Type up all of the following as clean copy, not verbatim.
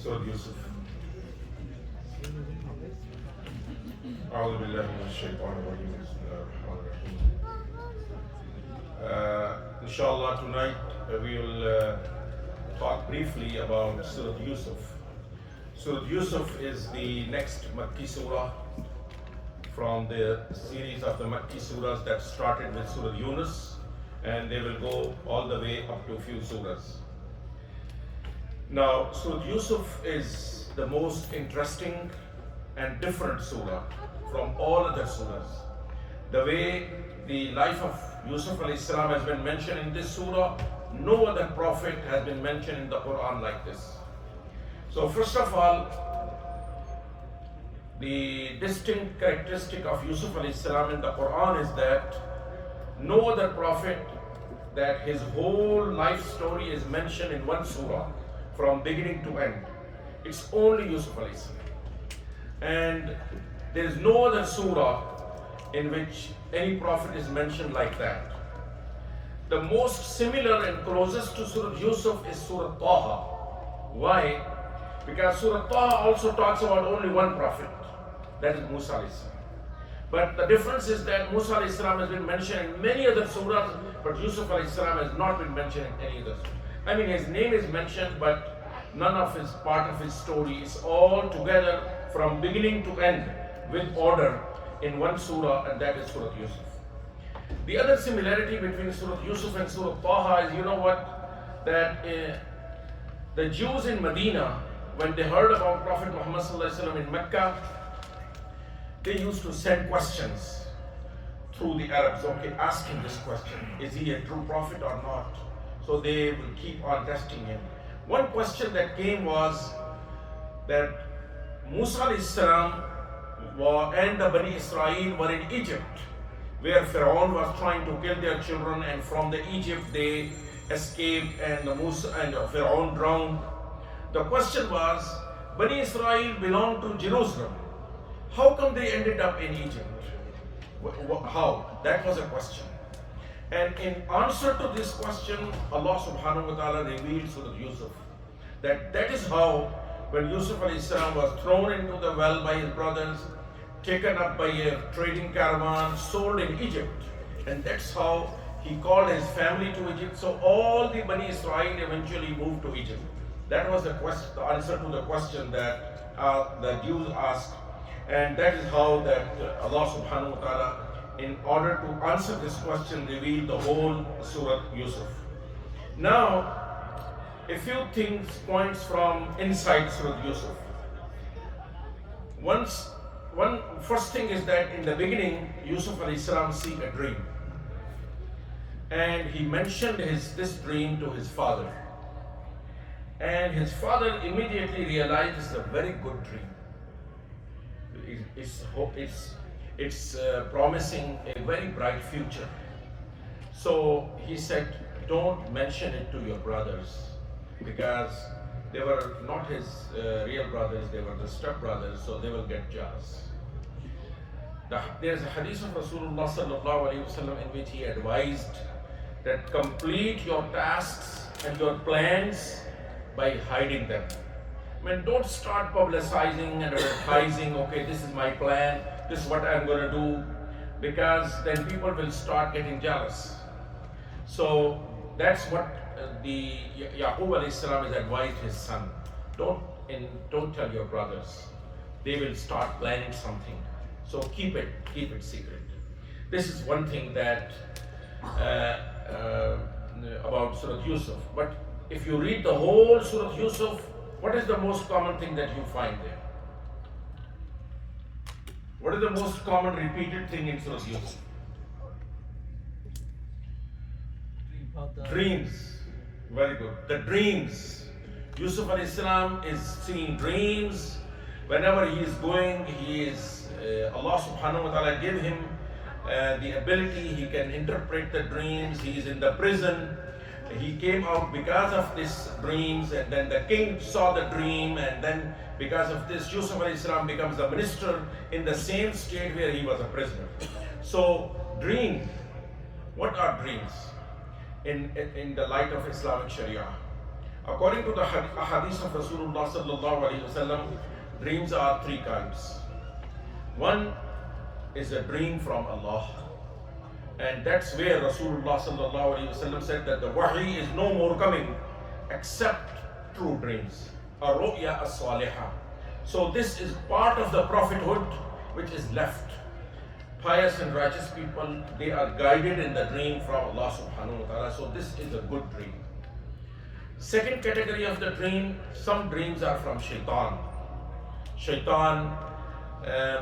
Surah Yusuf. أعوذ بالله من الشيطان الرجيم. بسم الله الرحمن الرحيم. Inshallah, tonight we will talk briefly about Surah Yusuf. Surah Yusuf is the next Makki Surah from the series of the Makki Surahs that started with Surah Yunus, and they will go all the way up to a few surahs. Now, Surah Yusuf is the most interesting and different surah from all other surahs. The way the life of Yusuf alayhi salam has been mentioned in this surah, no other prophet has been mentioned in the Quran like this. So first of all, the distinct characteristic of Yusuf alayhi salam in the Quran is that no other prophet that his whole life story is mentioned in one surah from beginning to end. It's only Yusuf alayhi salam. And there is no other surah in which any prophet is mentioned like that. The most similar and closest to Surah Yusuf is Surah Taha. Why? Because Surah Taha also talks about only one prophet, that is Musa alayhi salam. But the difference is that Musa alayhi salam has been mentioned in many other surahs, but Yusuf alayhi salam has not been mentioned in any other surah. I mean, his name is mentioned, but none of his part of his story is all together from beginning to end with order in one surah, and that is Surah Yusuf. The other similarity between Surah Yusuf and Surah Taha is, you know what, that the Jews in Medina, when they heard about Prophet Muhammad in Mecca, they used to send questions through the Arabs, okay, asking this question, is he a true prophet or not? So they will keep on testing him. One question that came was that Musa alayhi salam and the Bani Israel were in Egypt, where Pharaoh was trying to kill their children, and from the Egypt they escaped, and Musa and Pharaoh drowned. The question was, Bani Israel belonged to Jerusalem. How come they ended up in Egypt? How? That was a question. And in answer to this question, Allah subhanahu wa ta'ala revealed Surah Yusuf. That is how, when Yusuf alayhi salam was thrown into the well by his brothers, taken up by a trading caravan, sold in Egypt. And that's how he called his family to Egypt. So all the Bani Israel eventually moved to Egypt. That was the answer to the question that the Jews asked. And that is how that Allah subhanahu wa ta'ala, in order to answer this question, revealed the whole Surah Yusuf. Now, a few points from inside Surah Yusuf. First thing is that in the beginning, Yusuf alayhi salam see a dream. And he mentioned this dream to his father. And his father immediately realized it's a very good dream. It's promising a very bright future. So he said, don't mention it to your brothers, because they were not his real brothers, they were the step-brothers, so they will get jealous. There's a hadith of Rasulullah sallallahu alaihi wasallam in which he advised that complete your tasks and your plans by hiding them. I mean, don't start publicizing and advertising, okay, this is my plan, this is what I'm going to do, because then people will start getting jealous. So that's what the Yaqub alayhi salam has advised his son. Don't tell your brothers. They will start planning something. So keep it secret. This is one thing that about Surah Yusuf. But if you read the whole Surah Yusuf, what is the most common thing that you find there? What is the most common repeated thing in Surah Yusuf? Dreams. Very good. The dreams. Yusuf alayhi salam is seeing dreams. Whenever he is going, Allah subhanahu wa ta'ala give him the ability, he can interpret the dreams. He is in the prison. He came out because of these dreams, and then the king saw the dream, and then because of this, Yusuf alayhi salam becomes a minister in the same state where he was a prisoner. So, dreams. What are dreams in the light of Islamic Sharia? According to the hadith of Rasulullah sallallahu alaihi wasallam, dreams are three kinds. One is a dream from Allah, and that's where Rasulullah sallallahu alaihi wasallam said that the wahi is no more coming except true dreams, a ru'ya as-salihah. So this is part of the prophethood which is left. Pious and righteous people, they are guided in the dream from Allah subhanahu wa ta'ala. So this is a good dream. Second category of the dream, some dreams are from shaitan. Shaitan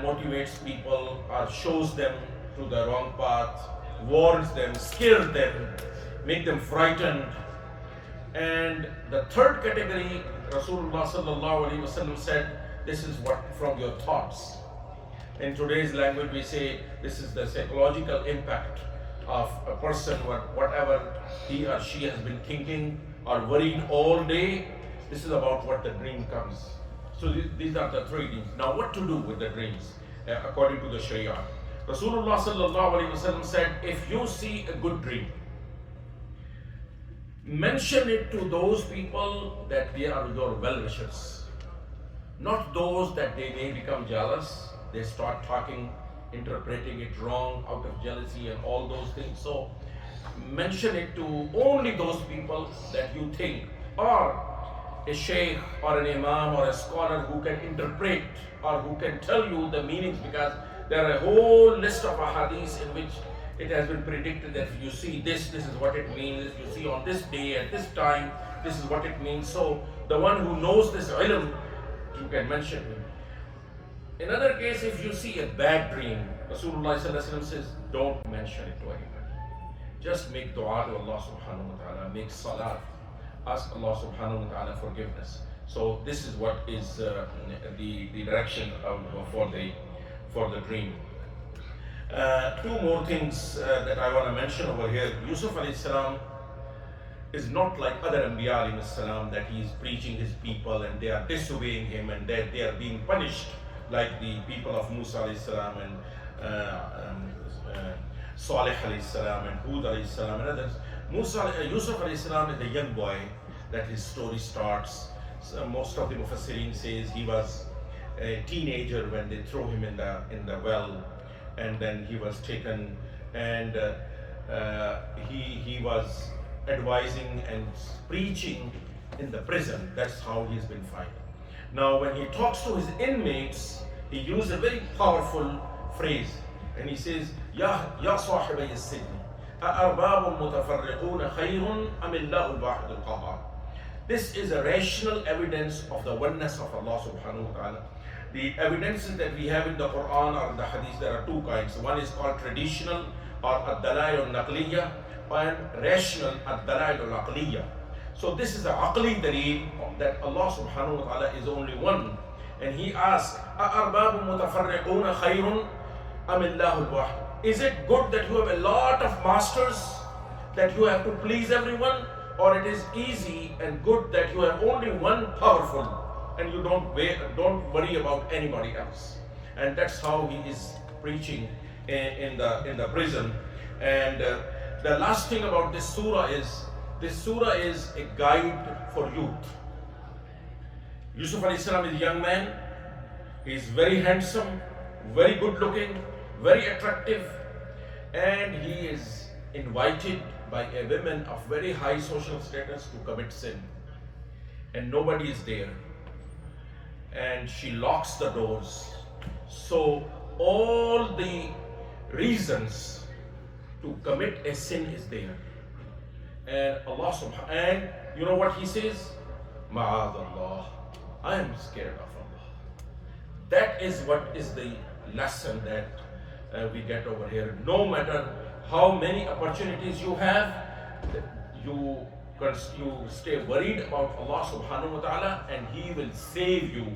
motivates people or shows them to the wrong path, warns them, scares them, make them frightened. And the third category, Rasulullah sallallahu alaihi wasallam said, this is what from your thoughts. In today's language, we say this is the psychological impact of a person, whatever he or she has been thinking or worried all day. This is about what the dream comes. So these are the three dreams. Now, what to do with the dreams according to the Sharia? Rasulullah sallallahu alaihi wasallam said, if you see a good dream, mention it to those people that they are your well-wishers, not those that they may become jealous. They start talking, interpreting it wrong out of jealousy and all those things. So mention it to only those people that you think, or a sheikh or an imam or a scholar who can interpret or who can tell you the meanings, because there are a whole list of ahadith in which it has been predicted that if you see this, this is what it means. If you see on this day at this time, this is what it means. So the one who knows this ilm, you can mention him. In other case, if you see a bad dream, Rasulullah says, don't mention it to anybody. Just make dua to Allah subhanahu wa ta'ala, make salat, ask Allah subhanahu wa ta'ala forgiveness. So this is what is the direction for the dream. Two more things that I want to mention over here. Yusuf alayhi salam is not like other Anbiya alayhi salam, that he is preaching his people and they are disobeying him and that they are being punished like the people of Musa alayhi salam and Salih alayhi salam and Hud alayhi salam and others. Yusuf alayhi salam is a young boy that his story starts. So most of the Mufassirin says he was a teenager when they throw him in the well, and then he was taken, and he was advising and preaching in the prison. That's how he's been fighting. Now, when he talks to his inmates, he used a very powerful phrase, and he says, Ya sahibay as-sijn, a'arbabun mutafarriqun khayrun am Allahu al-wahid al-qahhar. This is a rational evidence of the oneness of Allah subhanahu wa ta'ala. The evidences that we have in the Quran or in the Hadith, there are two kinds. One is called traditional or ad-dalail al-naqliyya, and rational ad-dalail al-aqliyya. So this is the aqli dalil that Allah subhanahu wa ta'ala is only one. And he asks, أَأَرْبَابٌ مُتَفَرِّقُونَ خَيْرٌ أَمِ اللَّهُ الْوَاحِدُ. Is it good that you have a lot of masters, that you have to please everyone? Or it is easy and good that you have only one powerful and you don't worry about anybody else? And that's how he is preaching in the prison. And the last thing about this surah is a guide for youth. Yusuf alayhi salam is a young man. He is very handsome, very good looking, very attractive, and he is invited by a woman of very high social status to commit sin. And nobody is there. And she locks the doors. So all the reasons to commit a sin is there. And Allah subhanahu, and you know what he says? Ma'adallah, I am scared of Allah. That is what is the lesson that we get over here. No matter how many opportunities you have, you stay worried about Allah subhanahu wa ta'ala and He will save you.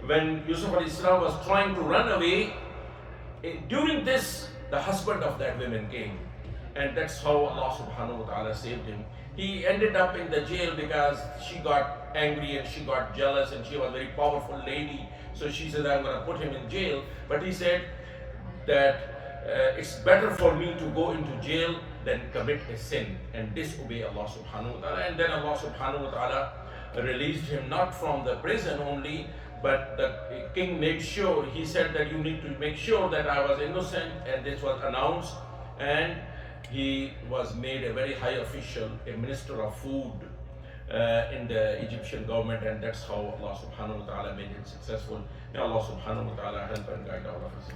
When Yusuf alayhi salam was trying to run away, during this, the husband of that woman came. And that's how Allah subhanahu wa ta'ala saved him. He ended up in the jail because she got angry and she got jealous, and she was a very powerful lady. So she said, I'm going to put him in jail. But he said that it's better for me to go into jail than commit a sin and disobey Allah subhanahu wa ta'ala. And then Allah subhanahu wa ta'ala released him not from the prison only, but the king made sure, he said that you need to make sure that I was innocent, and this was announced, and he was made a very high official, a minister of food in the Egyptian government, and that's how Allah subhanahu wa ta'ala made him successful. May Allah subhanahu wa ta'ala help and guide all of us.